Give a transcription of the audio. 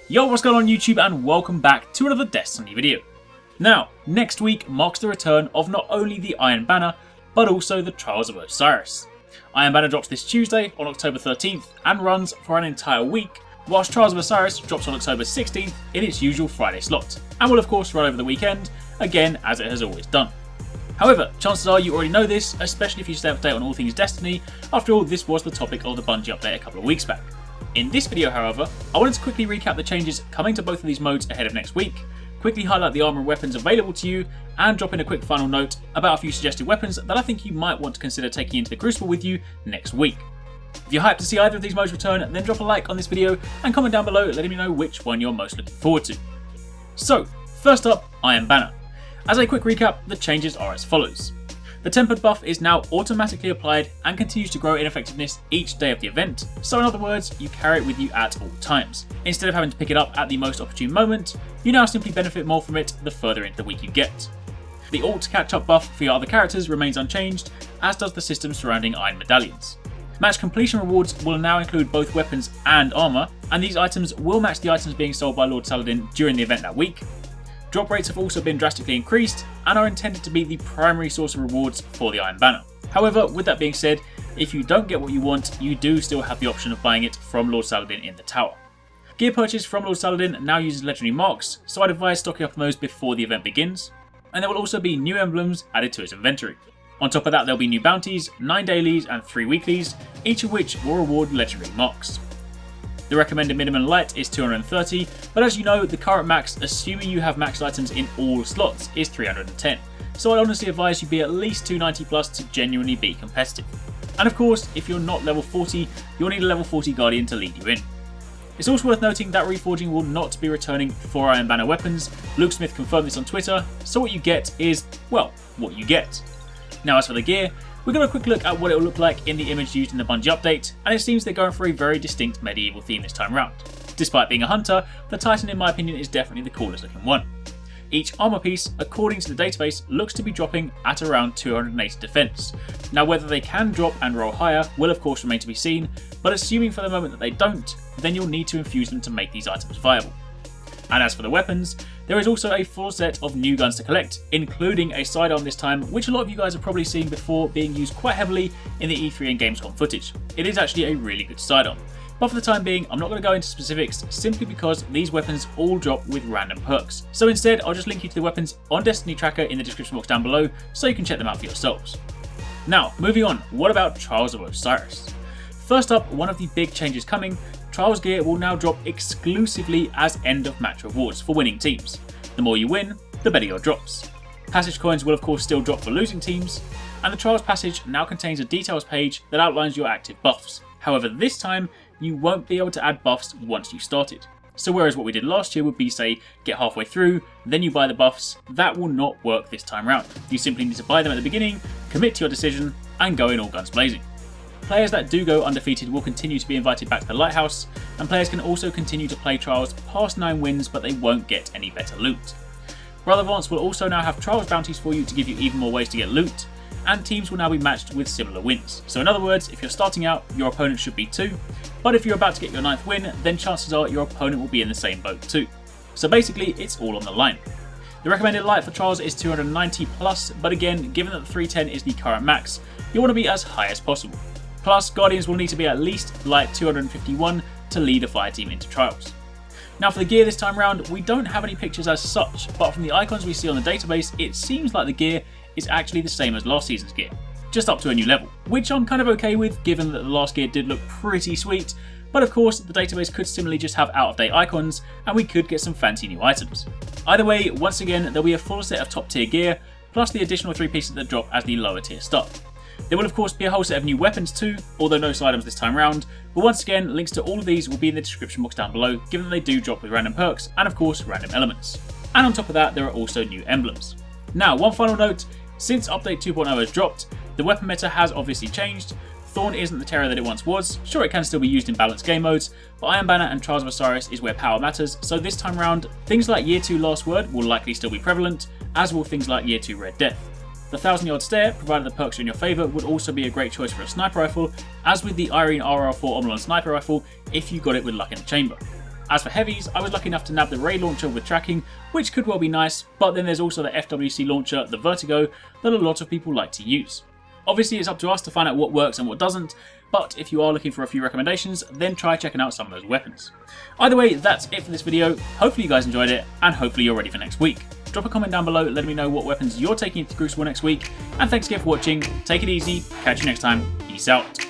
Yo, what's going on YouTube, and welcome back to another Destiny video. Now, next week marks the return of not only the Iron Banner, but also the Trials of Osiris. Iron Banner drops this Tuesday on October 13th and runs for an entire week, whilst Trials of Osiris drops on October 16th in its usual Friday slot, and will of course run over the weekend, again as it has always done. However, chances are you already know this, especially if you stay up to date on all things Destiny. After all, this was the topic of the Bungie update a couple of weeks back. In this video, however, I wanted to quickly recap the changes coming to both of these modes ahead of next week, quickly highlight the armor and weapons available to you, and drop in a quick final note about a few suggested weapons that I think you might want to consider taking into the Crucible with you next week. If you're hyped to see either of these modes return, then drop a like on this video and comment down below letting me know which one you're most looking forward to. So, first up, Iron Banner. As a quick recap, the changes are as follows. The Tempered buff is now automatically applied and continues to grow in effectiveness each day of the event, so in other words, you carry it with you at all times. Instead of having to pick it up at the most opportune moment, you now simply benefit more from it the further into the week you get. The Alt Catch-Up buff for your other characters remains unchanged, as does the system surrounding Iron Medallions. Match completion rewards will now include both weapons and armor, and these items will match the items being sold by Lord Saladin during the event that week. Drop rates have also been drastically increased and are intended to be the primary source of rewards for the Iron Banner. However, with that being said, if you don't get what you want, you do still have the option of buying it from Lord Saladin in the tower. Gear purchase from Lord Saladin now uses legendary marks, so I'd advise stocking up on those before the event begins, and there will also be new emblems added to his inventory. On top of that, there'll be new bounties, 9 dailies and 3 weeklies, each of which will reward legendary marks. The recommended minimum light is 230, but as you know, the current max, assuming you have maxed items in all slots, is 310, so I'd honestly advise you be at least 290 plus to genuinely be competitive. And of course, if you're not level 40, you'll need a level 40 Guardian to lead you in. It's also worth noting that reforging will not be returning for Iron Banner weapons. Luke Smith confirmed this on Twitter, so what you get is, well, what you get. Now as for the gear, we got a quick look at what it will look like in the image used in the Bungie update, and it seems they're going for a very distinct medieval theme this time round. Despite being a hunter, the Titan in my opinion is definitely the coolest looking one. Each armor piece, according to the database, looks to be dropping at around 280 defense. Now whether they can drop and roll higher will of course remain to be seen, but assuming for the moment that they don't, then you'll need to infuse them to make these items viable. And as for the weapons, there is also a full set of new guns to collect, including a sidearm this time, which a lot of you guys have probably seen before being used quite heavily in the E3 and Gamescom footage. It is actually a really good sidearm. But for the time being, I'm not going to go into specifics simply because these weapons all drop with random perks. So instead, I'll just link you to the weapons on Destiny Tracker in the description box down below so you can check them out for yourselves. Now, moving on, what about Trials of Osiris? First up, one of the big changes coming, Trials gear will now drop exclusively as end of match rewards for winning teams. The more you win, the better your drops. Passage coins will of course still drop for losing teams, and the Trials passage now contains a details page that outlines your active buffs. However, this time you won't be able to add buffs once you started. So whereas what we did last year would be say, get halfway through, then you buy the buffs, that will not work this time round. You simply need to buy them at the beginning, commit to your decision, and go in all guns blazing. Players that do go undefeated will continue to be invited back to the Lighthouse, and players can also continue to play Trials past 9 wins, but they won't get any better loot. Brother Vance will also now have Trials bounties for you to give you even more ways to get loot, and teams will now be matched with similar wins. So in other words, if you're starting out, your opponent should be 2, but if you're about to get your 9th win, then chances are your opponent will be in the same boat too. So basically, it's all on the line. The recommended light for Trials is 290 plus, but again, given that the 310 is the current max, you want to be as high as possible. Plus, Guardians will need to be at least light 251 to lead a fire team into Trials. Now for the gear this time round, we don't have any pictures as such, but from the icons we see on the database, it seems like the gear is actually the same as last season's gear, just up to a new level, which I'm kind of okay with given that the last gear did look pretty sweet, but of course the database could similarly just have out of date icons and we could get some fancy new items. Either way, once again there'll be a full set of top tier gear, plus the additional 3 pieces that drop as the lower tier stuff. There will of course be a whole set of new weapons too, although no sidearms this time round, but once again links to all of these will be in the description box down below, given that they do drop with random perks and of course random elements. And on top of that there are also new emblems. Now one final note, since update 2.0 has dropped, the weapon meta has obviously changed. Thorn isn't the terror that it once was, sure it can still be used in balanced game modes, but Iron Banner and Trials of Osiris is where power matters, so this time round things like Year 2 Last Word will likely still be prevalent, as will things like Year 2 Red Death. The 1000-yard stare, provided the perks are in your favour, would also be a great choice for a sniper rifle, as with the Irene RR4 Omlon sniper rifle if you got it with luck in the chamber. As for heavies, I was lucky enough to nab the ray launcher with tracking, which could well be nice, but then there's also the FWC launcher, the Vertigo, that a lot of people like to use. Obviously it's up to us to find out what works and what doesn't, but if you are looking for a few recommendations, then try checking out some of those weapons. Either way, that's it for this video. Hopefully you guys enjoyed it, and hopefully you're ready for next week. Drop a comment down below letting me know what weapons you're taking into Crucible next week, and thanks again for watching, take it easy, catch you next time, peace out.